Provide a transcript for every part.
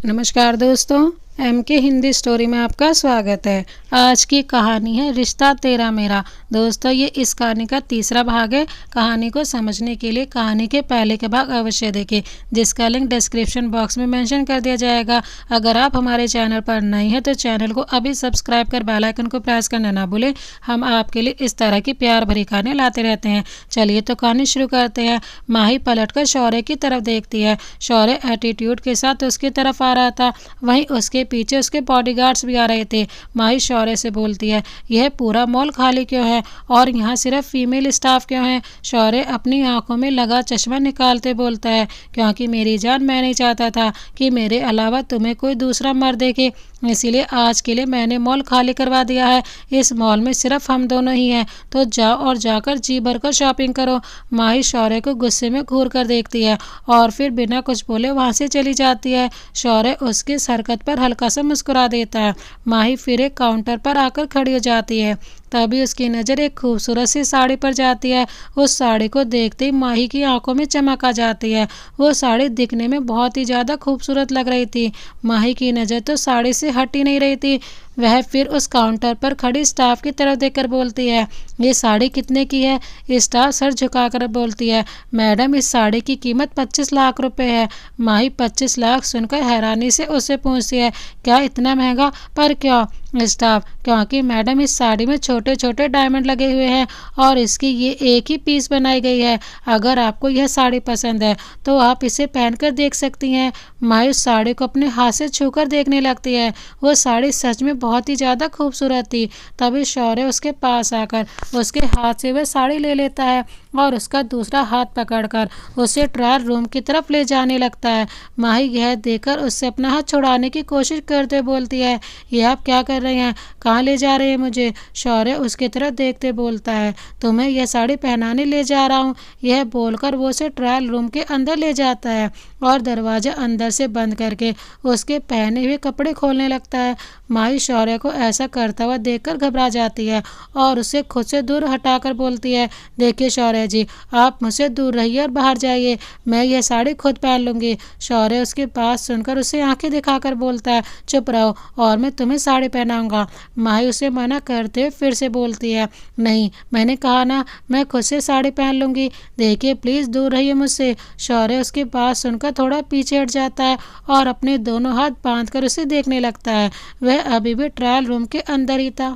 नमस्कार दोस्तों, MK Hindi story में आपका स्वागत है। आज की कहानी है रिश्ता तेरा मेरा। दोस्तों, ये इस कहानी का तीसरा भाग है। कहानी को समझने के लिए कहानी के पहले के भाग अवश्य देखें, जिसका लिंक डिस्क्रिप्शन बॉक्स में मेंशन कर दिया जाएगा। अगर आप हमारे चैनल पर नए हैं तो चैनल को अभी सब्सक्राइब कर बेल आइकन को प्रेस करना ना भूलें। हम आपके लिए इस तरह की प्यार भरी कहानी लाते रहते हैं। चलिए तो कहानी शुरू करते हैं। माही पलटकर शौर्य की तरफ देखती है। शौर्य एटीट्यूड के साथ उसकी तरफ आ रहा था, वहीं उसके पीछे उसके बॉडीगार्ड्स भी आ रहे थे। माही शौर्य से बोलती है, यह पूरा मॉल खाली क्यों है और यहाँ सिर्फ फीमेल स्टाफ क्यों है? शौर्य अपनी आंखों में लगा चश्मा निकालते बोलता है, क्योंकि मेरी जान, मैं नहीं चाहता था कि मेरे अलावा तुम्हें कोई दूसरा मर्द देखे, इसीलिए आज के लिए मैंने मॉल खाली करवा दिया है। इस मॉल में सिर्फ हम दोनों ही हैं, तो जाओ और जाकर जी भर कर शॉपिंग करो। माही शौर्य को गुस्से में घूर कर देखती है और फिर बिना कुछ बोले वहाँ से चली जाती है। शौर्य उसकी हरकत पर हल्का सा मुस्कुरा देता है। माही फिर एक काउंटर पर आकर खड़ी हो जाती है। तभी उसकी नज़र एक खूबसूरत सी साड़ी पर जाती है। उस साड़ी को देखते ही माही की आंखों में चमक आ जाती है। वो साड़ी दिखने में बहुत ही ज़्यादा खूबसूरत लग रही थी। माही की नज़र तो साड़ी से हट ही नहीं रही थी। वह फिर उस काउंटर पर खड़ी स्टाफ की तरफ देखकर बोलती है, ये साड़ी कितने की है? स्टाफ सर झुकाकर बोलती है, मैडम इस साड़ी की कीमत 25 लाख रुपए है। माही 25 लाख सुनकर हैरानी से उससे पूछती है, क्या इतना महंगा? पर क्यों? स्टाफ, क्योंकि मैडम इस साड़ी में छोटे छोटे डायमंड लगे हुए हैं और इसकी ये एक ही पीस बनाई गई है। अगर आपको यह साड़ी पसंद है तो आप इसे पहनकर देख सकती हैं। माही उस साड़ी को अपने हाथ से छूकर देखने लगती है। वो साड़ी सच में बहुत ही ज़्यादा खूबसूरत थी। तभी शौर्य उसके पास आकर उसके हाथ से वह साड़ी ले लेता है और उसका दूसरा हाथ पकड़कर उसे ट्रायल रूम की तरफ ले जाने लगता है। माही यह देखकर उससे अपना हाथ छुड़ाने की कोशिश करते बोलती है, ये आप क्या कर रहे हैं? कहाँ ले जा रहे हैं मुझे? शौर्य उसकी तरफ देखते बोलता है, तुम्हें यह साड़ी पहनाने ले जा रहा हूँ। यह बोलकर वो उसे ट्रायल रूम के अंदर ले जाता है और दरवाज़ा अंदर से बंद करके उसके पहने हुए कपड़े खोलने लगता है। माही शौर्य को ऐसा करता हुआ देखकर घबरा जाती है और उसे खुद से दूर हटाकर बोलती है, देखिए शौर्य जी, आप मुझसे दूर रहिए और बाहर जाइए, मैं यह साड़ी खुद पहन लूँगी। शौर्य उसकी बात सुनकर उसे आंखें दिखाकर बोलता है, चुप रहो और मैं तुम्हें साड़ी पहनाऊंगा। माही उसे मना करते हुए फिर से बोलती है, नहीं, मैंने कहा ना, मैं खुद से साड़ी पहन लूँगी, देखिए प्लीज़ दूर रहिए मुझसे। शौर्य उसकी बात सुनकर थोड़ा पीछे हट जाता है और अपने दोनों हाथ बांधकर उसे देखने लगता है। वह अभी भी ट्रायल रूम के अंदर ही था।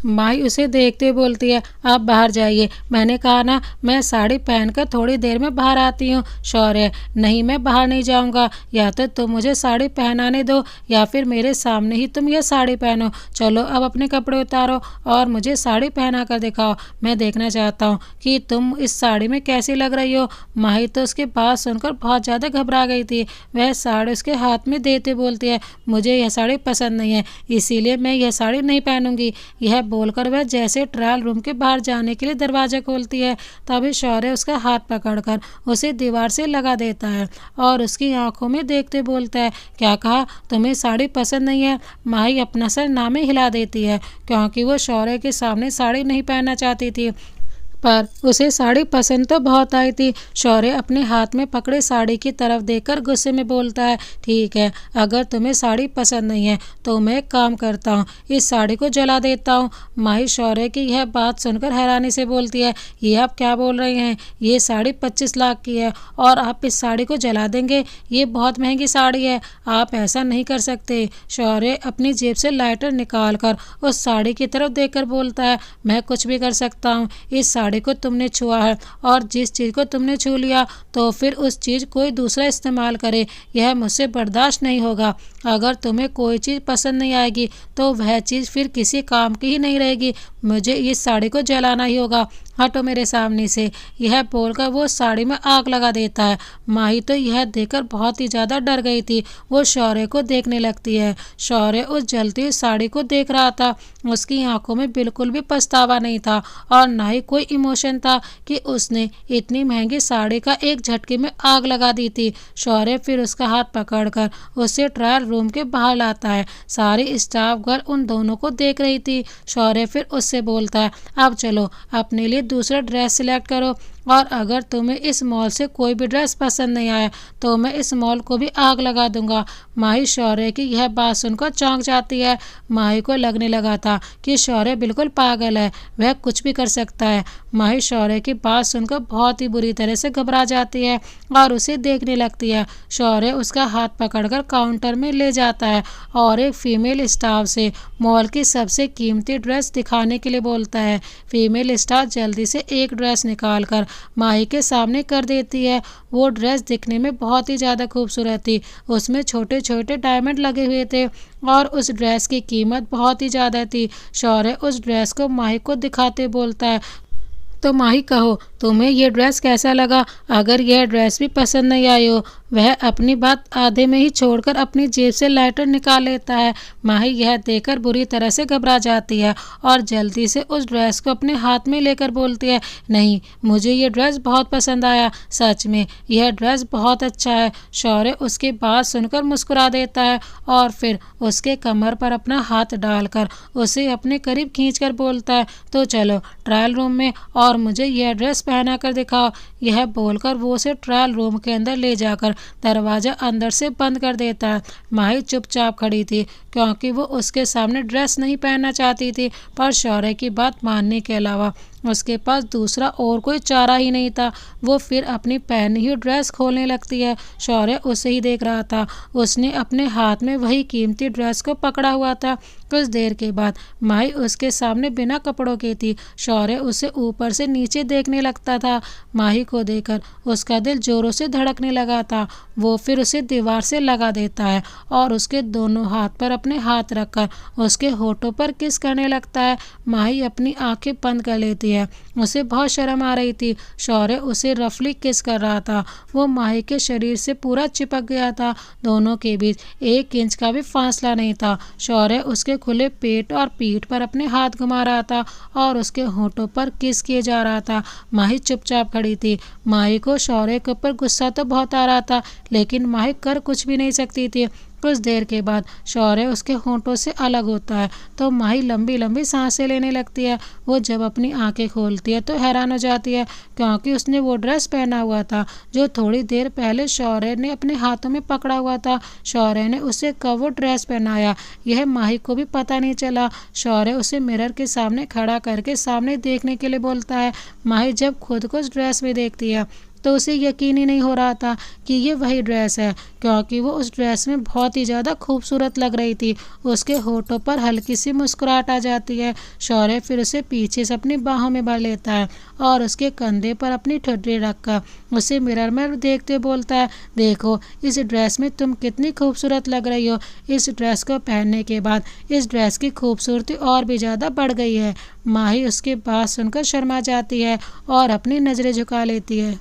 माही उसे देखते बोलती है, आप बाहर जाइए, मैंने कहा ना, मैं साड़ी पहनकर थोड़ी देर में बाहर आती हूँ। शौर्य, नहीं, मैं बाहर नहीं जाऊँगा, या तो तुम मुझे साड़ी पहनाने दो या फिर मेरे सामने ही तुम यह साड़ी पहनो। चलो अब अपने कपड़े उतारो और मुझे साड़ी पहना कर दिखाओ, मैं देखना चाहता हूँ कि तुम इस साड़ी में कैसी लग रही हो। माही तो उसकी बात सुनकर बहुत ज़्यादा घबरा गई थी। वह साड़ी उसके हाथ में देते बोलती है, मुझे यह साड़ी पसंद नहीं है, इसीलिए मैं यह साड़ी नहीं पहनूंगी। यह बोलकर वह जैसे ट्रायल रूम के बाहर जाने के लिए दरवाजा खोलती है, तभी शौर्य उसका हाथ पकड़कर उसे दीवार से लगा देता है और उसकी आंखों में देखते बोलता है, क्या कहा? तुम्हें साड़ी पसंद नहीं है? माही अपना सर ना में हिला देती है, क्योंकि वो शौर्य के सामने साड़ी नहीं पहनना चाहती थी, पर उसे साड़ी पसंद तो बहुत आई थी। शौर्य अपने हाथ में पकड़े साड़ी की तरफ देखकर गुस्से में बोलता है, ठीक है, अगर तुम्हें साड़ी पसंद नहीं है तो मैं एक काम करता हूँ, इस साड़ी को जला देता हूँ। माही शौर्य की यह बात सुनकर हैरानी से बोलती है, ये आप क्या बोल रहे हैं? ये साड़ी 25 लाख की है और आप इस साड़ी को जला देंगे? ये बहुत महंगी साड़ी है, आप ऐसा नहीं कर सकते। शौर्य अपनी जेब से लाइटर निकाल कर उस साड़ी की तरफ देखकर बोलता है, मैं कुछ भी कर सकता हूँ, इस साड़ी को तुमने छुआ है और जिस चीज़ को तुमने छू लिया तो फिर उस चीज़ कोई दूसरा इस्तेमाल करे, यह मुझसे बर्दाश्त नहीं होगा। अगर तुम्हें कोई चीज़ पसंद नहीं आएगी तो वह चीज़ फिर किसी काम की ही नहीं रहेगी, मुझे इस साड़ी को जलाना ही होगा, हटो मेरे सामने से। यह बोलकर वो साड़ी में आग लगा देता है। माही तो यह देखकर बहुत ही ज़्यादा डर गई थी। वो शौर्य को देखने लगती है। शौर्य उस जलती हुई साड़ी को देख रहा था। उसकी आंखों में बिल्कुल भी पछतावा नहीं था और ना ही कोई इमोशन था कि उसने इतनी महंगी साड़ी का एक झटके में आग लगा दी थी। शौर्य फिर उसका हाथ पकड़कर उसे ट्रायल रूम के बाहर लाता है। सारी स्टाफ घर उन दोनों को देख रही थी। शौर्य फिर उससे बोलता है, अब चलो अपने लिए दूसरा ड्रेस सिलेक्ट करो। और अगर तुम्हें इस मॉल से कोई भी ड्रेस पसंद नहीं आया तो मैं इस मॉल को भी आग लगा दूंगा। माही शौर्य की यह बात सुनकर चौंक जाती है। माही को लगने लगा था कि शौर्य बिल्कुल पागल है, वह कुछ भी कर सकता है। माही शौर्य की बात सुनकर बहुत ही बुरी तरह से घबरा जाती है और उसे देखने लगती है। शौर्य उसका हाथ पकड़कर काउंटर में ले जाता है और एक फीमेल स्टाफ से मॉल की सबसे कीमती ड्रेस दिखाने के लिए बोलता है। फीमेल स्टाफ जल्दी से एक ड्रेस निकालकर माही के सामने कर देती है। वो ड्रेस दिखने में बहुत ही ज़्यादा खूबसूरत थी, उसमें छोटे छोटे डायमंड लगे हुए थे और उस ड्रेस की कीमत बहुत ही ज़्यादा थी। शौर्य उस ड्रेस को माही को दिखाते बोलता है, तो माही कहो तुम्हें ये ड्रेस कैसा लगा? अगर यह ड्रेस भी पसंद नहीं आई हो। वह अपनी बात आधे में ही छोड़कर अपनी जेब से लाइटर निकाल लेता है। माही यह देखकर बुरी तरह से घबरा जाती है और जल्दी से उस ड्रेस को अपने हाथ में लेकर बोलती है, नहीं, मुझे ये ड्रेस बहुत पसंद आया, सच में यह ड्रेस बहुत अच्छा है। शौर्य उसकी बात सुनकर मुस्कुरा देता है और फिर उसके कमर पर अपना हाथ डालकर उसे अपने करीब खींचकर बोलता है, तो चलो ट्रायल रूम में और मुझे यह ड्रेस पहना कर दिखाओ। यह बोलकर वो उसे ट्रायल रूम के अंदर ले जाकर दरवाज़ा अंदर से बंद कर देता है। माही चुपचाप खड़ी थी क्योंकि वो उसके सामने ड्रेस नहीं पहनना चाहती थी, पर शौर्य की बात मानने के अलावा उसके पास दूसरा और कोई चारा ही नहीं था। वो फिर अपनी पहनी हुई ड्रेस खोलने लगती है। शौर्य उसे ही देख रहा था, उसने अपने हाथ में वही कीमती ड्रेस को पकड़ा हुआ था। कुछ देर के बाद माही उसके सामने बिना कपड़ों की थी। शौर्य उसे ऊपर से नीचे देखने लगता था। माही को देखकर उसका दिल जोरों से धड़कने लगा था। वो फिर उसे दीवार से लगा देता है और उसके दोनों हाथ पर अपने हाथ रखकर उसके होठों पर किस करने लगता है। माही अपनी आंखें बंद कर लेती है, उसे बहुत शर्म आ रही थी। शौर्य उसे रफली किस कर रहा था। वो माही के शरीर से पूरा चिपक गया था, दोनों के बीच 1 इंच का भी फासला नहीं था। शौर्य उसके खुले पेट और पीठ पर अपने हाथ घुमा रहा था और उसके होठों पर किस किए जा रहा था। माही चुपचाप खड़ी थी। माही को शौर्य के ऊपर गुस्सा तो बहुत आ रहा था, लेकिन माही कर कुछ भी नहीं सकती थी। कुछ देर के बाद शौर्य उसके होंठों से अलग होता है तो माही लंबी लंबी सांसें लेने लगती है। वो जब अपनी आंखें खोलती है तो हैरान हो जाती है क्योंकि उसने वो ड्रेस पहना हुआ था जो थोड़ी देर पहले शौर्य ने अपने हाथों में पकड़ा हुआ था। शौर्य ने उसे कब वो ड्रेस पहनाया यह माही को भी पता नहीं चला। शौर्य उसे मिरर के सामने खड़ा करके सामने देखने के लिए बोलता है। माही जब खुद को उस ड्रेस में देखती है तो उसे यकीन ही नहीं हो रहा था कि ये वही ड्रेस है, क्योंकि वो उस ड्रेस में बहुत ही ज़्यादा खूबसूरत लग रही थी। उसके होठों पर हल्की सी मुस्कुराहट आ जाती है। शौर्य फिर उसे पीछे से अपनी बाहों में भर लेता है और उसके कंधे पर अपनी ठुड्डी रखकर उसे मिरर में देखते हुए बोलता है, देखो इस ड्रेस में तुम कितनी खूबसूरत लग रही हो। इस ड्रेस को पहनने के बाद इस ड्रेस की खूबसूरती और भी ज़्यादा बढ़ गई है। माही उसकी बात सुनकर शर्मा जाती है और अपनी नज़रें झुका लेती है।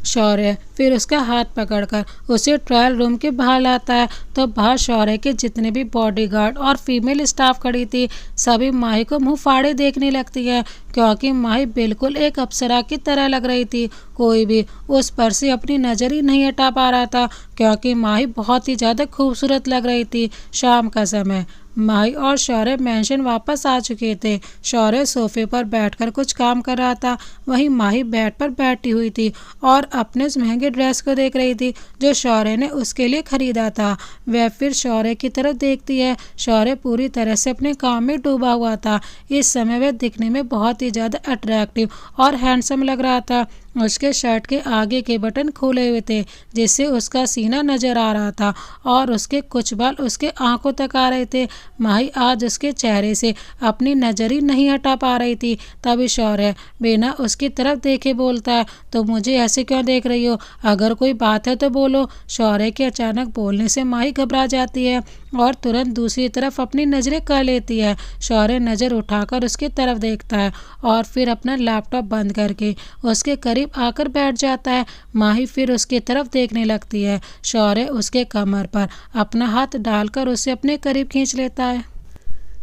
शौर्य फिर उसका हाथ पकड़कर उसे ट्रायल रूम के बाहर लाता है तो बाहर शौर्य के जितने भी बॉडीगार्ड और फीमेल स्टाफ खड़ी थी सभी माही को मुंह फाड़े देखने लगती है, क्योंकि माही बिल्कुल एक अप्सरा की तरह लग रही थी। कोई भी उस पर से अपनी नज़र ही नहीं हटा पा रहा था क्योंकि माही बहुत ही ज़्यादा खूबसूरत लग रही थी। शाम का समय माही और शौर्य मैंशन वापस आ चुके थे। शौर्य सोफे पर बैठकर कुछ काम कर रहा था, वहीं माही बेड पर बैठी हुई थी और अपने उस महंगे ड्रेस को देख रही थी जो शौर्य ने उसके लिए खरीदा था। वह फिर शौर्य की तरफ देखती है। शौर्य पूरी तरह से अपने काम में डूबा हुआ था। इस समय वह दिखने में बहुत ही ज़्यादा अट्रैक्टिव और हैंडसम लग रहा था। उसके शर्ट के आगे के बटन खोले हुए थे जिससे उसका सीना नजर आ रहा था और उसके कुछ बाल उसके आंखों तक आ रहे थे। माही आज उसके चेहरे से अपनी नज़र ही नहीं हटा पा रही थी। तभी शौर्य बिना उसकी तरफ देखे बोलता है, तो मुझे ऐसे क्यों देख रही हो? अगर कोई बात है तो बोलो। शौर्य के अचानक बोलने से माही घबरा जाती है और तुरंत दूसरी तरफ अपनी नज़रें कर लेती है। शौर्य नज़र उठाकर उसकी तरफ देखता है और फिर अपना लैपटॉप बंद करके उसके करीब आकर बैठ जाता है। माही फिर उसकी तरफ देखने लगती है। शौर्य उसके कमर पर अपना हाथ डालकर उसे अपने करीब खींच लेता है।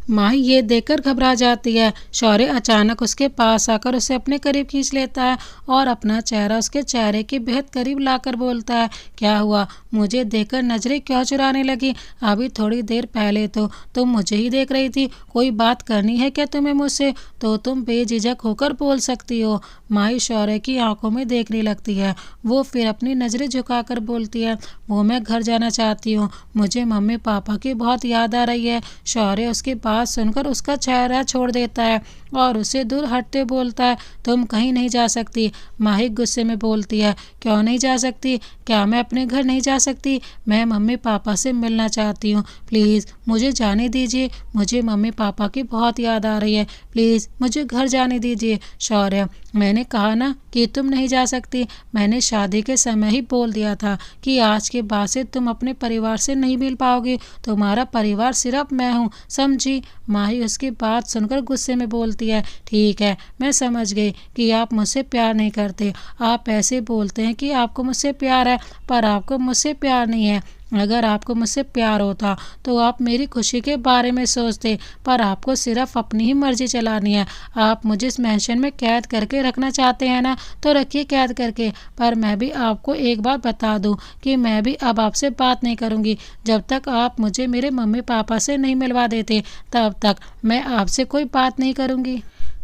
माही ये देखकर घबरा जाती है। शौर्य अचानक उसके पास आकर उसे अपने करीब खींच लेता है और अपना चेहरा उसके चेहरे के बेहद करीब लाकर बोलता है, क्या हुआ? मुझे देखकर नजरें क्यों चुराने लगी? अभी थोड़ी देर पहले तो तुम मुझे ही देख रही थी। कोई बात करनी है क्या तुम्हें मुझसे? तो तुम बेझिझक होकर बोल सकती हो। माही शौर्य की आंखों में देखने लगती है। वो फिर अपनी नजरें झुकाकर बोलती है, वो मैं घर जाना चाहती हूँ। मुझे मम्मी पापा की बहुत याद आ रही है। शौर्य उसकी बात सुनकर उसका चेहरा छोड़ देता है और उसे दूर हटते बोलता है, तुम कहीं नहीं जा सकती। माही गुस्से में बोलती है, क्यों नहीं जा सकती? क्या मैं अपने घर नहीं जा सकती? मैं मम्मी पापा से मिलना चाहती हूँ। प्लीज़ मुझे जाने दीजिए। मुझे मम्मी पापा की बहुत याद आ रही है। प्लीज़ मुझे घर जाने दीजिए। शौर्य, मैंने कहा ना कि तुम नहीं जा सकती। मैंने शादी के समय ही बोल दिया था कि आज के बाद से तुम अपने परिवार से नहीं मिल पाओगी। तुम्हारा परिवार सिर्फ मैं हूँ, समझी? माही उसकी बात सुनकर गुस्से में बोलती है, ठीक है, मैं समझ गई कि आप मुझसे प्यार नहीं करते। आप ऐसे बोलते हैं कि आपको मुझसे प्यार है, पर आपको मुझसे प्यार नहीं है। अगर आपको मुझसे प्यार होता तो आप मेरी खुशी के बारे में सोचते, पर आपको सिर्फ अपनी ही मर्जी चलानी है। आप मुझे इस मेंशन में कैद करके रखना चाहते हैं ना, तो रखिए कैद करके। पर मैं भी आपको एक बात बता दूं कि मैं भी अब आपसे बात नहीं करूंगी। जब तक आप मुझे मेरे मम्मी पापा से नहीं मिलवा देते, तब तक मैं आपसे कोई बात नहीं करूंगी।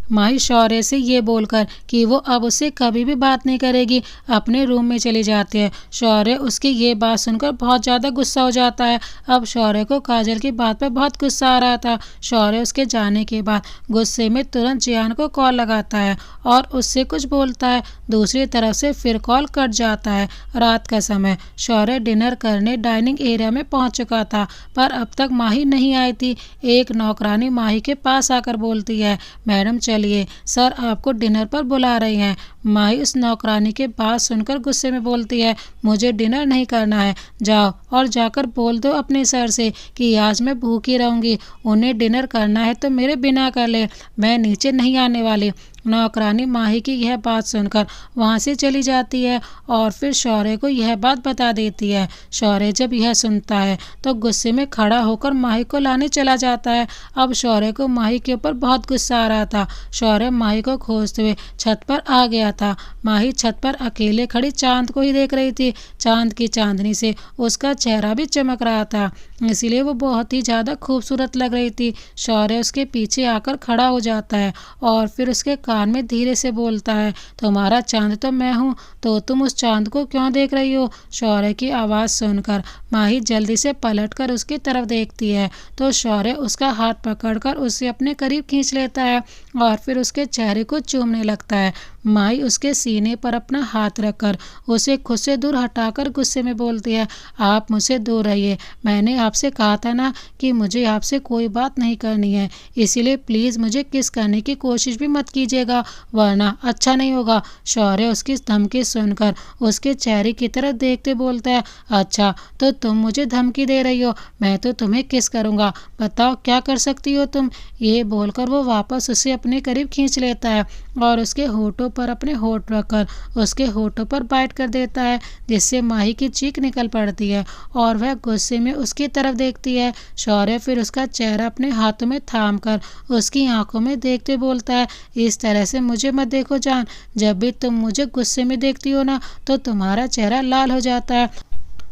माही शौर्य से ये बोलकर कि वो अब उससे कभी भी बात नहीं करेगी, अपने रूम में चली जाती है। शौर्य उसकी ये बात सुनकर बहुत ज़्यादा गुस्सा हो जाता है। अब शौर्य को काजल की बात पर बहुत गुस्सा आ रहा था। शौर्य उसके जाने के बाद गुस्से में तुरंत जियान को कॉल लगाता है और उससे कुछ बोलता है। दूसरी तरफ से फिर कॉल कट जाता है। रात का समय, शौर्य डिनर करने डाइनिंग एरिया में पहुंच चुका था, पर अब तक माही नहीं आई थी। एक नौकरानी माही के पास आकर बोलती है, मैडम चलिए, सर आपको डिनर पर बुला रहे हैं। माही उस नौकरानी के बात सुनकर गुस्से में बोलती है, मुझे डिनर नहीं करना है। जाओ और जाकर बोल दो अपने सर से कि आज मैं भूखी रहूंगी। उन्हें डिनर करना है तो मेरे बिना कर ले, मैं नीचे नहीं आने वाली। नौकरानी माही की यह बात सुनकर वहां से चली जाती है और फिर शौर्य को यह बात बता देती है। शौर्य जब यह सुनता है तो गुस्से में खड़ा होकर माही को लाने चला जाता है। अब शौर्य को माही के ऊपर बहुत गुस्सा आ रहा था। शौर्य माही को खोजते हुए छत पर आ गया था। माही छत पर अकेले खड़ी चांद को ही देख रही थी। चांद की चांदनी से उसका चेहरा भी चमक रहा था, इसीलिए वो बहुत ही ज़्यादा खूबसूरत लग रही थी। शौर्य उसके पीछे आकर खड़ा हो जाता है और फिर उसके कान में धीरे से बोलता है, तुम्हारा चांद तो मैं हूँ, तो तुम उस चांद को क्यों देख रही हो? शौर्य की आवाज़ सुनकर माही जल्दी से पलटकर उसकी तरफ देखती है तो शौर्य उसका हाथ पकड़कर उसे अपने करीब खींच लेता है और फिर उसके चेहरे को चूमने लगता है। माही उसके सीने पर अपना हाथ रखकर उसे खुद से दूर हटाकर गुस्से में बोलती है, आप मुझसे दूर रहिए। मैंने आपसे कहा था ना कि मुझे आपसे कोई बात नहीं करनी है, इसीलिए प्लीज़ मुझे किस करने की कोशिश भी मत कीजिएगा, वरना अच्छा नहीं होगा। शौर्य उसकी धमकी सुनकर उसके चेहरे की तरफ देखते बोलता है, अच्छा तो तुम मुझे धमकी दे रही हो? मैं तो तुम्हें किस करूँगा, बताओ क्या कर सकती हो तुम? ये बोलकर वो वापस उसे अपने करीब खींच लेता है और उसके होठों पर अपने होठ रखकर उसके होठों पर बाइट कर देता है, जिससे माही की चीख निकल पड़ती है और वह गुस्से में उसकी तरफ देखती है। शौर्य फिर उसका चेहरा अपने हाथों में थाम कर उसकी आंखों में देखते बोलता है, इस तरह से मुझे मत देखो जान, जब भी तुम मुझे गुस्से में देखती हो ना तो तुम्हारा चेहरा लाल हो जाता है।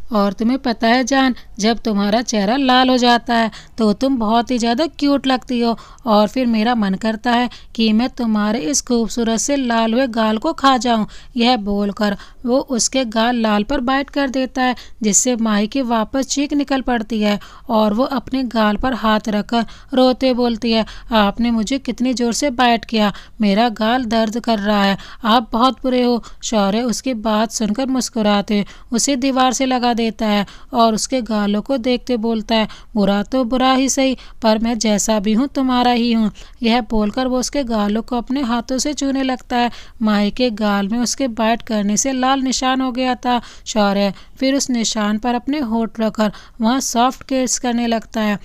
और तुम्हें पता है जान, जब तुम्हारा चेहरा लाल हो जाता है तो तुम बहुत ही ज़्यादा क्यूट लगती हो और फिर मेरा मन करता है कि मैं तुम्हारे इस खूबसूरत से लाल हुए गाल को खा जाऊं। यह बोलकर वो उसके गाल लाल पर बाइट कर देता है, जिससे माही की वापस चीख निकल पड़ती है और वो अपने गाल पर हाथ रखकर रोते बोलती है, आपने मुझे कितनी ज़ोर से बाइट किया, मेरा गाल दर्द कर रहा है, आप बहुत बुरे हो। शौर्य उसकी बात सुनकर मुस्कुराते उसे दीवार से लगा देता है और उसके गालों को देखते बोलता है, बुरा तो बुरा ही सही, पर मैं जैसा भी हूँ तुम्हारा ही हूँ। यह बोलकर वो उसके गालों को अपने हाथों से छूने लगता है। माही के गाल में उसके बाइट करने से लाल निशान हो गया था। शौर्य फिर उस निशान पर अपने होठ रखकर वहाँ सॉफ्ट किस करने लगता है।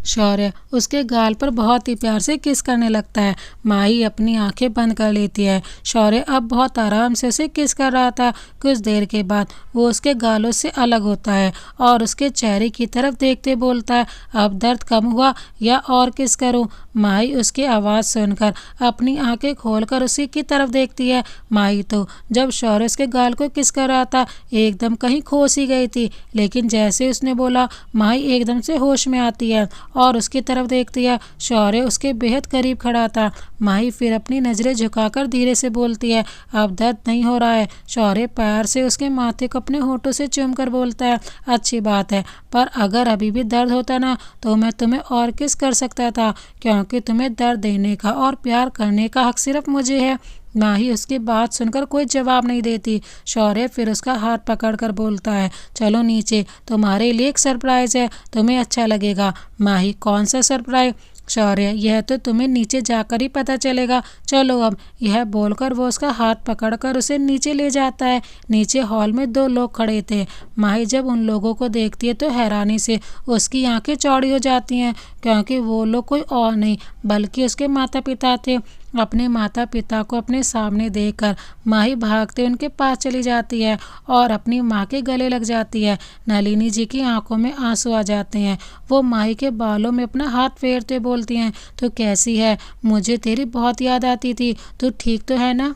शौर्य उसके गाल पर बहुत ही प्यार से किस करने लगता है। माही अपनी आंखें बंद कर लेती है। शौर्य अब बहुत आराम से उसे किस कर रहा था। कुछ देर के बाद वो उसके गालों से अलग होता है और उसके चेहरे की तरफ देखते बोलता है, अब दर्द कम हुआ या और किस करूं? माही उसकी आवाज़ सुनकर अपनी आंखें खोलकर उसी की तरफ देखती है। माही तो जब शौर्य उसके गाल को किस कर रहा था एकदम कहीं खो सी गई थी, लेकिन जैसे उसने बोला माही एकदम से होश में आती है और उसकी तरफ देखती है। शौर्य उसके बेहद करीब खड़ा था। माही फिर अपनी नज़रें झुकाकर धीरे से बोलती है, अब दर्द नहीं हो रहा है। शौर्य प्यार से उसके माथे को अपने होठों से चूमकर बोलता है, अच्छी बात है, पर अगर अभी भी दर्द होता ना तो मैं तुम्हें और किस कर सकता था, क्योंकि तुम्हें दर्द देने का और प्यार करने का हक सिर्फ मुझे है। माही उसकी बात सुनकर कोई जवाब नहीं देती। शौर्य फिर उसका हाथ पकड़कर बोलता है, चलो नीचे, तुम्हारे लिए एक सरप्राइज है, तुम्हें अच्छा लगेगा। माही, कौन सा सरप्राइज? शौर्य, यह तो तुम्हें नीचे जाकर ही पता चलेगा, चलो अब। यह बोलकर वो उसका हाथ पकड़कर उसे नीचे ले जाता है। नीचे हॉल में दो लोग खड़े थे। माही जब उन लोगों को देखती है तो हैरानी से उसकी आंखें चौड़ी हो जाती हैं, क्योंकि वो लोग कोई और नहीं बल्कि उसके माता पिता थे। अपने माता पिता को अपने सामने देखकर माही भागते उनके पास चली जाती है और अपनी माँ के गले लग जाती है। नलिनी जी की आंखों में आंसू आ जाते हैं। वो माही के बालों में अपना हाथ फेरते बोलती हैं, तो कैसी है? मुझे तेरी बहुत याद आती थी, तू ठीक तो है ना?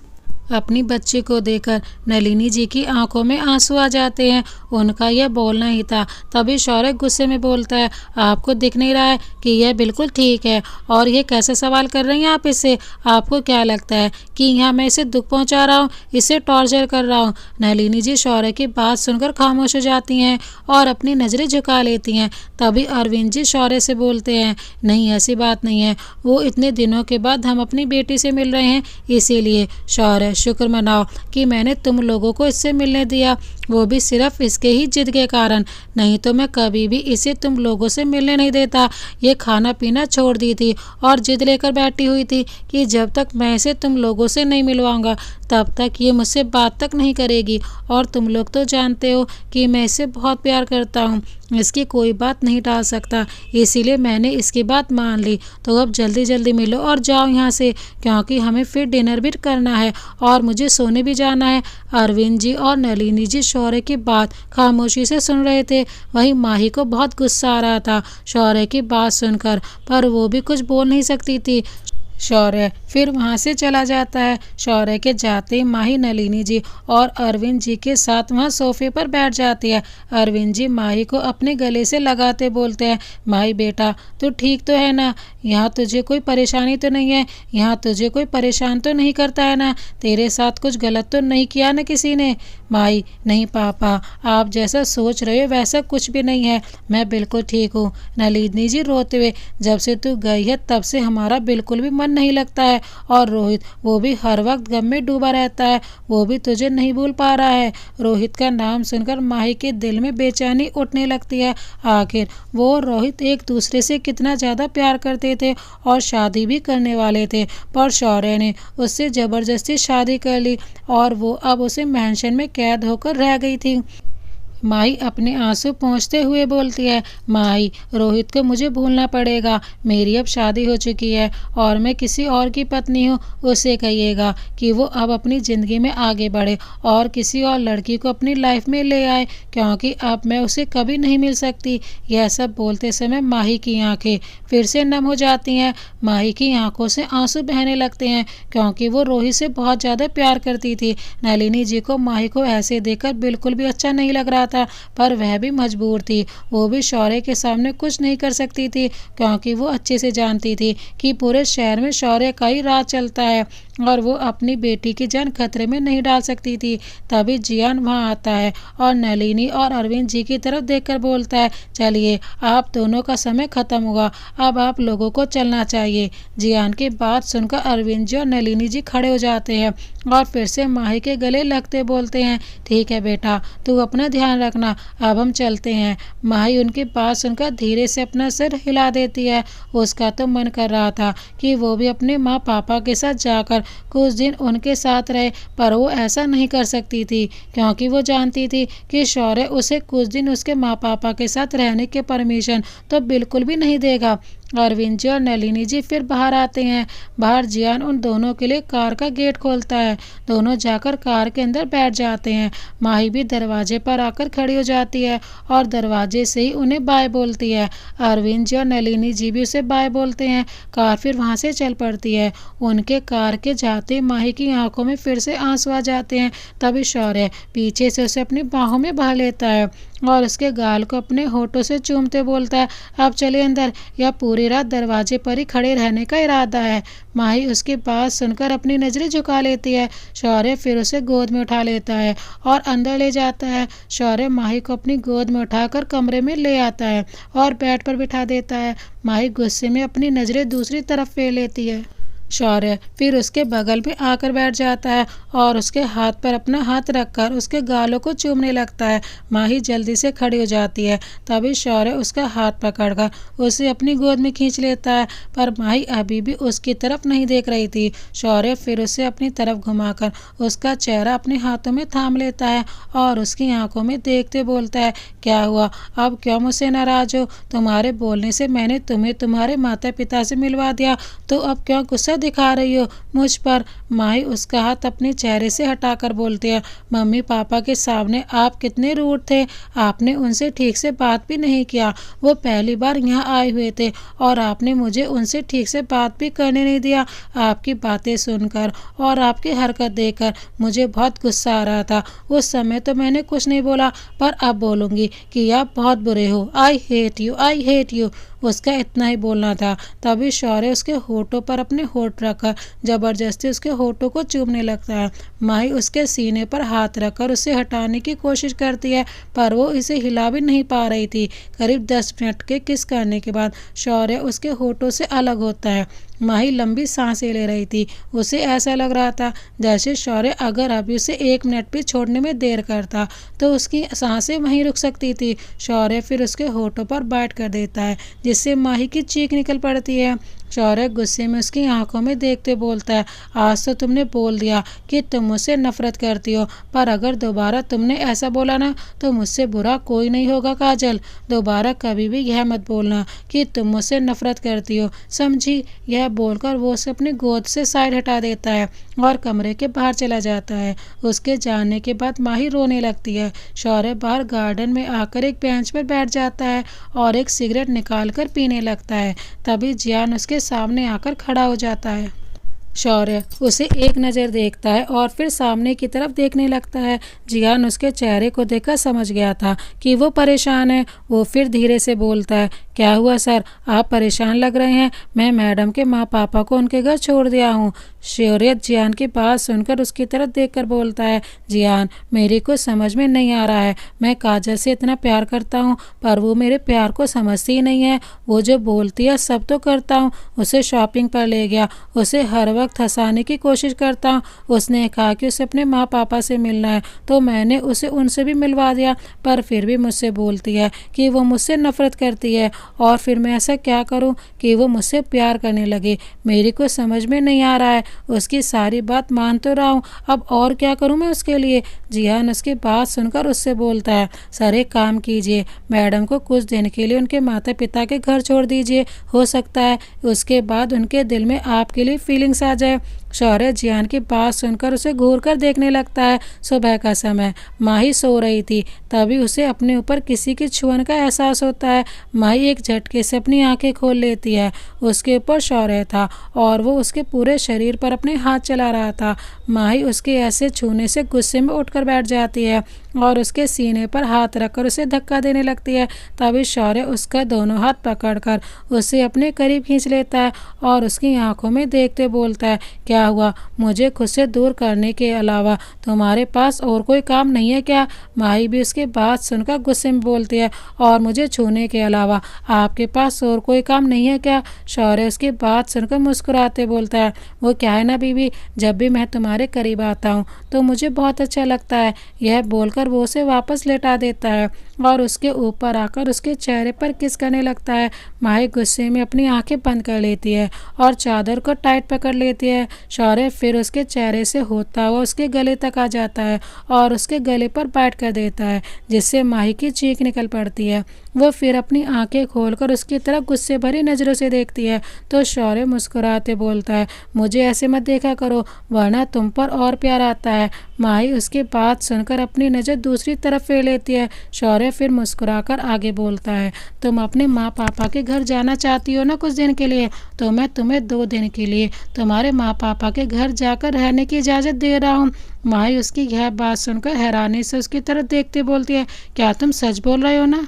अपनी बच्ची को देखकर नलिनी जी की आंखों में आंसू आ जाते हैं। उनका यह बोलना ही था। तभी शौर्य गुस्से में बोलता है, आपको दिख नहीं रहा है कि यह बिल्कुल ठीक है? और ये कैसे सवाल कर रही हैं आप इससे? आपको क्या लगता है कि यहाँ मैं इसे दुख पहुँचा रहा हूँ, इसे टॉर्चर कर रहा हूँ? नलिनी जी शौर्य की बात सुनकर खामोश हो जाती हैं और अपनी नज़रें झुका लेती हैं। तभी अरविंद जी शौर्य से बोलते हैं, नहीं ऐसी बात नहीं है, वो इतने दिनों के बाद हम अपनी बेटी से मिल रहे हैं, इसीलिए। शौर्य, शुक्र मनाओ कि मैंने तुम लोगों को इससे मिलने दिया, वो भी सिर्फ इसके ही जिद के कारण, नहीं तो मैं कभी भी इसे तुम लोगों से मिलने नहीं देता। ये खाना पीना छोड़ दी थी और जिद लेकर बैठी हुई थी कि जब तक मैं इसे तुम लोगों से नहीं मिलवाऊंगा तब तक ये मुझसे बात तक नहीं करेगी। और तुम लोग तो जानते हो कि मैं इसे बहुत प्यार करता हूँ, इसकी कोई बात नहीं टाल सकता, इसीलिए मैंने इसकी बात मान ली। तो अब जल्दी जल्दी मिलो और जाओ यहाँ से, क्योंकि हमें फिर डिनर भी करना है और मुझे सोने भी जाना है। अरविंद जी और नलिनी जी शौर्य की बात खामोशी से सुन रहे थे। वहीं माही को बहुत गुस्सा आ रहा था शौर्य की बात सुनकर, पर वो भी कुछ बोल नहीं सकती थी। शौर्य फिर वहाँ से चला जाता है। शौर्य के जाते ही माही नलिनी जी और अरविंद जी के साथ वहाँ सोफे पर बैठ जाती है। अरविंद जी माही को अपने गले से लगाते बोलते हैं, माही बेटा तू ठीक तो है ना? यहाँ तुझे कोई परेशानी तो नहीं है? यहाँ तुझे कोई परेशान तो नहीं करता है ना? तेरे साथ कुछ गलत तो नहीं किया ना किसी ने? माही, नहीं पापा, आप जैसा सोच रहे हो वैसा कुछ भी नहीं है, मैं बिल्कुल ठीक हूँ। नलिनी जी रोते हुए, जब से तू गई है तब से हमारा बिल्कुल भी मन नहीं लगता है, और रोहित वो भी हर वक्त गम में डूबा रहता है, वो भी तुझे नहीं भूल पा रहा है। रोहित का नाम सुनकर माही के दिल में बेचैनी उठने लगती है। आखिर वो और रोहित एक दूसरे से कितना ज़्यादा प्यार करते थे और शादी भी करने वाले थे, पर शौर्य ने उससे ज़बरदस्ती शादी कर ली और वो अब उसे मेंशन में कैद होकर रह गई थी। माही अपने आंसू पोंछते हुए बोलती है, माही रोहित को मुझे भूलना पड़ेगा, मेरी अब शादी हो चुकी है और मैं किसी और की पत्नी हूँ। उसे कहिएगा कि वो अब अपनी ज़िंदगी में आगे बढ़े और किसी और लड़की को अपनी लाइफ में ले आए, क्योंकि अब मैं उसे कभी नहीं मिल सकती। यह सब बोलते समय माही की आंखें फिर से नम हो जाती हैं। माही की आंखों से आंसू बहने लगते हैं, क्योंकि वो रोहित से बहुत ज़्यादा प्यार करती थी। नलिनी जी को माही को ऐसे देखकर बिल्कुल भी अच्छा नहीं लग रहा था, पर वह भी मजबूर थी। वो भी शौर्य के सामने कुछ नहीं कर सकती थी, क्योंकि वो अच्छे से जानती थी कि पूरे शहर में शौर्य का ही राज चलता है और वो अपनी बेटी की जान खतरे में नहीं डाल सकती थी। तभी जियान वहाँ आता है और नलिनी और अरविंद जी की तरफ देखकर बोलता है, चलिए आप दोनों का समय खत्म हुआ, अब आप लोगों को चलना चाहिए। जियान की बात सुनकर अरविंद जी और नलिनी जी खड़े हो जाते हैं और फिर से माही के गले लगते बोलते हैं, ठीक है बेटा, तू अपना ध्यान ध्यान रखना, अब हम चलते हैं। माही उनकी बात सुनकर धीरे से अपना सिर हिला देती है। उसका तो मन कर रहा था कि वो भी अपने माँ पापा के साथ जाकर कुछ दिन उनके साथ रहे, पर वो ऐसा नहीं कर सकती थी क्योंकि वो जानती थी कि शौर्य उसे कुछ दिन उसके माँ पापा के साथ रहने के परमिशन तो बिल्कुल भी नहीं देगा। अरविंद जी और नलिनी जी फिर बाहर आते हैं। बाहर जियान उन दोनों के लिए कार का गेट खोलता है। दोनों जाकर कार के अंदर बैठ जाते हैं। माही भी दरवाजे पर आकर खड़ी हो जाती है और दरवाजे से ही उन्हें बाय बोलती है। अरविंद जी और नलिनी जी भी उसे बाय बोलते हैं। कार फिर वहाँ से चल पड़ती है। उनके कार के जाते माही की आंखों में फिर से आंसू आ जाते हैं। तभी शौर्य पीछे से उसे अपनी बाहों में भा लेता है और उसके गाल को अपने होठों से चूमते बोलता है, अब चले अंदर, या पूरी रात दरवाजे पर ही खड़े रहने का इरादा है। माही उसकी बात सुनकर अपनी नजरें झुका लेती है। शौर्य फिर उसे गोद में उठा लेता है और अंदर ले जाता है। शौर्य माही को अपनी गोद में उठाकर कमरे में ले आता है और बेड पर बिठा देता है। माही गुस्से में अपनी नजरें दूसरी तरफ फेर लेती है। शौर्य फिर उसके बगल में आकर बैठ जाता है और उसके हाथ पर अपना हाथ रखकर उसके गालों को चूमने लगता है। माही जल्दी से खड़ी हो जाती है। तभी शौर्य उसका हाथ पकड़कर उसे अपनी गोद में खींच लेता है, पर माही अभी भी उसकी तरफ नहीं देख रही थी। शौर्य फिर उसे अपनी तरफ घुमाकर उसका चेहरा अपने हाथों में थाम लेता है और उसकी आंखों में देखते बोलता है, क्या हुआ, अब क्यों मुझसे नाराज हो? तुम्हारे बोलने से मैंने तुम्हें तुम्हारे माता पिता से मिलवा दिया, तो अब क्यों गुस्सा दिखा रही हो मुझ पर? माही उसका हाथ अपने चेहरे से हटाकर बोलती है, मम्मी पापा के सामने आप कितने रूड थे, आपने उनसे ठीक से बात भी नहीं किया। वो पहली बार यहाँ आए हुए थे और आपने मुझे उनसे ठीक से बात भी करने नहीं दिया। आपकी बातें सुनकर और आपकी हरकत देखकर मुझे बहुत गुस्सा आ रहा था। उस समय तो मैंने कुछ नहीं बोला, पर अब बोलूँगी कि आप बहुत बुरे हो। I hate you, I hate you. उसका इतना ही बोलना था। तभी शौर्य उसके होठों पर अपने होठ रखकर जबरदस्ती उसके होठों को चूमने लगता है। माही उसके सीने पर हाथ रखकर उसे हटाने की कोशिश करती है, पर वो इसे हिला भी नहीं पा रही थी। करीब 10 मिनट के किस करने के बाद शौर्य उसके होठों से अलग होता है। माही लंबी सांसें ले रही थी। उसे ऐसा लग रहा था जैसे शौर्य अगर अभी उसे 1 मिनट भी छोड़ने में देर करता तो उसकी सांसें वहीं रुक सकती थी। शौर्य फिर उसके होठों पर बाइट कर देता है, जिससे माही की चीख निकल पड़ती है। शौर्य गुस्से में उसकी आंखों में देखते बोलता है, आज तो तुमने बोल दिया कि तुम मुझसे नफरत करती हो, पर अगर दोबारा तुमने ऐसा बोला ना तो मुझसे बुरा कोई नहीं होगा काजल। दोबारा कभी भी यह मत बोलना कि तुम मुझसे नफरत करती हो, समझी? यह बोलकर वो उसे अपनी गोद से साइड हटा देता है और कमरे के बाहर चला जाता है। उसके जाने के बाद माही रोने लगती है। शौर्य बाहर गार्डन में आकर एक बेंच पर बैठ जाता है और एक सिगरेट निकाल कर पीने लगता है। तभी जियान उसके सामने आकर खड़ा हो जाता है। शौर्य उसे एक नज़र देखता है और फिर सामने की तरफ देखने लगता है। जियान उसके चेहरे को देखकर समझ गया था कि वो परेशान है। वो फिर धीरे से बोलता है, क्या हुआ सर, आप परेशान लग रहे हैं? मैं मैडम के माँ पापा को उनके घर छोड़ दिया हूँ। शौर्य जियान की बात सुनकर उसकी तरफ देखकर बोलता है, जियान मेरी कुछ समझ में नहीं आ रहा है। मैं काजल से इतना प्यार करता हूँ पर वो मेरे प्यार को समझती ही नहीं है। वो जो बोलती है सब तो करता हूँ। उसे शॉपिंग पर ले गया, उसे हर वक्त हंसाने की कोशिश करता हूँ। उसने कहा कि उसे अपने माँ पापा से मिलना है तो मैंने उसे उनसे भी मिलवा दिया, पर फिर भी मुझसे बोलती है कि वो मुझसे नफरत करती है। और फिर मैं ऐसा क्या करूँ कि वो मुझसे प्यार करने लगे? मेरी कुछ समझ में नहीं आ रहा है। उसकी सारी बात मान तो रहा हूँ, अब और क्या करूँ मैं उसके लिए? जियान उसकी बात सुनकर उससे बोलता है, सर एक काम कीजिए, मैडम को कुछ दिन के लिए उनके माता पिता के घर छोड़ दीजिए। हो सकता है उसके बाद उनके दिल में आपके लिए फीलिंग्स आ जाए। शौर्य जियान की बात सुनकर उसे घूर कर देखने लगता है। सुबह का समय, माही सो रही थी। तभी उसे अपने ऊपर किसी की छुअन का एहसास होता है। माही एक झटके से अपनी आंखें खोल लेती है। उसके ऊपर शौर्य था और वो उसके पूरे शरीर पर अपने हाथ चला रहा था। माही उसके ऐसे छूने से गुस्से में उठकर बैठ जाती है और उसके सीने पर हाथ रखकर उसे धक्का देने लगती है। तभी शौर्य उसका दोनों हाथ पकड़कर उसे अपने करीब खींच लेता है और उसकी आंखों में देखते बोलता है, क्या हुआ, मुझे खुद से दूर करने के अलावा तुम्हारे पास और कोई काम नहीं है क्या? माही भी उसकी बात सुनकर गुस्से में बोलती है, और मुझे छूने के अलावा आपके पास और कोई काम नहीं है क्या? शौर्य उसकी बात सुनकर मुस्कुराते बोलता है, वो क्या है ना बीबी, जब भी मैं तुम्हारे करीब आता हूँ तो मुझे बहुत अच्छा लगता है। यह बोलकर पर वो उसे वापस लेटा देता है और उसके ऊपर आकर उसके चेहरे पर किस करने लगता है। माही गुस्से में अपनी आंखें बंद कर लेती है और चादर को टाइट पकड़ लेती है। शौर्य फिर उसके चेहरे से होता हुआ उसके गले तक आ जाता है और उसके गले पर बैठ कर देता है, जिससे माही की चीख निकल पड़ती है। वो फिर अपनी आंखें खोलकर उसकी तरफ गुस्से भरी नज़रों से देखती है तो शौर्य मुस्कुराते बोलता है, मुझे ऐसे मत देखा करो वरना तुम पर और प्यार आता है। माही उसकी बात सुनकर अपनी नज़र दूसरी तरफ फेर लेती है। शौर्य फिर मुस्कुराकर आगे बोलता है, तुम अपने माँ पापा के घर जाना चाहती हो ना कुछ दिन के लिए, तो मैं तुम्हें 2 दिन के लिए तुम्हारे माँ पापा के घर जाकर रहने की इजाज़त दे रहा हूँ। माही उसकी यह बात सुनकर हैरानी से उसकी तरफ देखते बोलती है, क्या तुम सच बोल रहे हो ना?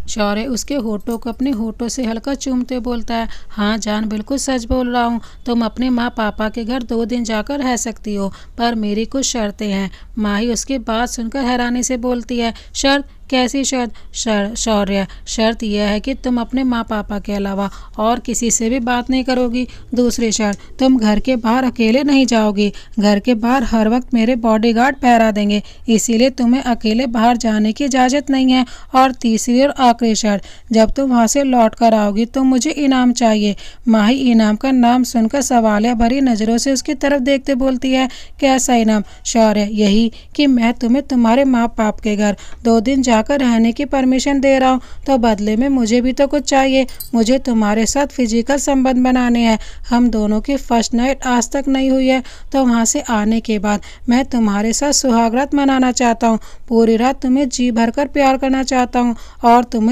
शौर्य उसके होठों को अपने होठों से हल्का चूमते बोलता है, हाँ जान, बिल्कुल सच बोल रहा हूँ। तुम अपने माँ पापा के घर 2 दिन जाकर रह सकती हो, पर मेरी कुछ शर्तें हैं। माही उसकी बात सुनकर हैरानी से बोलती है, शर्त? कैसी शर्त? शौर्य, शर्त यह है कि तुम अपने माँ पापा के अलावा और किसी से भी बात नहीं करोगी। दूसरी शर्त, तुम घर के बाहर अकेले नहीं जाओगी। घर के बाहर हर वक्त मेरे बॉडीगार्ड पहरा देंगे, इसीलिए तुम्हें अकेले बाहर जाने की इजाज़त नहीं है। और तीसरी और आखिरी शर्त, जब तुम वहाँ से लौट कर आओगी तो मुझे इनाम चाहिए। माही इनाम का नाम सुनकर सवालिया भरी नज़रों से उसकी तरफ देखते बोलती है, कैसा इनाम? शौर्य, यही कि मैं तुम्हें तुम्हारे माँ बाप के घर 2 दिन जाकर रहने की परमिशन दे रहा हूँ, तो बदले में मुझे भी तो कुछ चाहिए। मुझे तुम्हारे साथ फिजिकल संबंध बनाने हैं। हम दोनों की फर्स्ट नाइट आज तक नहीं हुई है, तो वहाँ से आने के बाद मैं तुम्हारे साथ सुहागरात मनाना चाहता हूँ। पूरी रात तुम्हें जी भरकर प्यार करना चाहता हूँ और तुम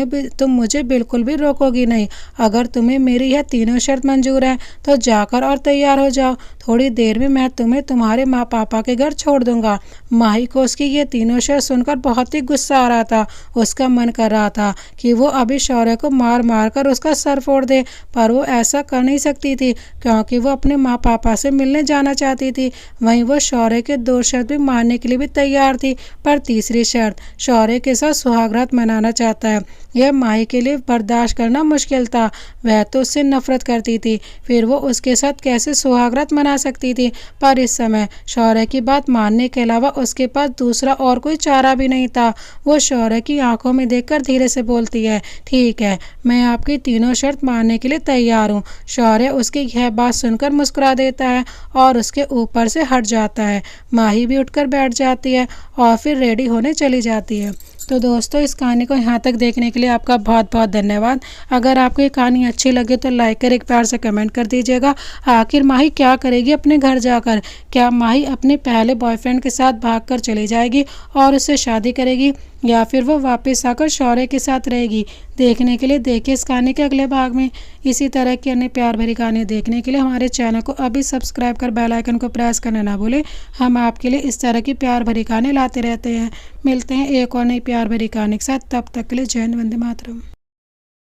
मुझे बिल्कुल भी रोकोगी नहीं। अगर तुम्हें मेरी यह तीनों शर्त मंजूर है तो जाकर और तैयार हो जाओ। थोड़ी देर में मैं तुम्हें तुम्हारे माँ पापा के घर छोड़ दूंगा। माही को उसकी ये तीनों शर्त सुनकर बहुत ही गुस्सा आ रहा था। उसका मन कर रहा था कि वो अभी शौर्य को मार मार कर उसका सर फोड़ दे, पर वो ऐसा कर नहीं सकती थी क्योंकि वो अपने माँ पापा से मिलने जाना चाहती थी। वहीं वो शौर्य के 2 शर्त भी मानने के लिए भी तैयार थी, पर तीसरी शर्त, शौर्य के साथ सुहागरात मनाना चाहता है, यह माही के लिए बर्दाश्त करना मुश्किल था। वह तो उससे नफरत करती थी, फिर वो उसके साथ कैसे सुहागरात मना सकती थी। पर इस समय शौर्य की बात मानने के अलावा उसके पास दूसरा और कोई चारा भी नहीं था। वो शौर्य की आंखों में देखकर धीरे से बोलती है, ठीक है, मैं आपकी तीनों शर्त मानने के लिए तैयार हूँ। शौर्य उसकी यह बात सुनकर मुस्कुरा देता है और उसके ऊपर से हट जाता है। माही भी उठकर बैठ जाती है और फिर रेडी होने चली जाती है। तो दोस्तों, इस कहानी को यहाँ तक देखने के लिए आपका बहुत बहुत धन्यवाद। अगर आपको ये कहानी अच्छी लगे तो लाइक कर एक प्यार से कमेंट कर दीजिएगा। आखिर माही क्या करेगी अपने घर जाकर? क्या माही अपने पहले बॉयफ्रेंड के साथ भागकर चली जाएगी और उससे शादी करेगी, या फिर वो वापस आकर शौर्य के साथ रहेगी? देखने के लिए देखिए इस कहानी के अगले भाग में। इसी तरह की अन्य प्यार भरी कहानी देखने के लिए हमारे चैनल को अभी सब्सक्राइब कर बेल आइकन को प्रेस करना ना भूलें। हम आपके लिए इस तरह की प्यार भरी कहानी लाते रहते हैं। मिलते हैं एक और नई प्यार भरी कहानी के साथ, तब तक के लिए जय हिंद, वंदे मातरम।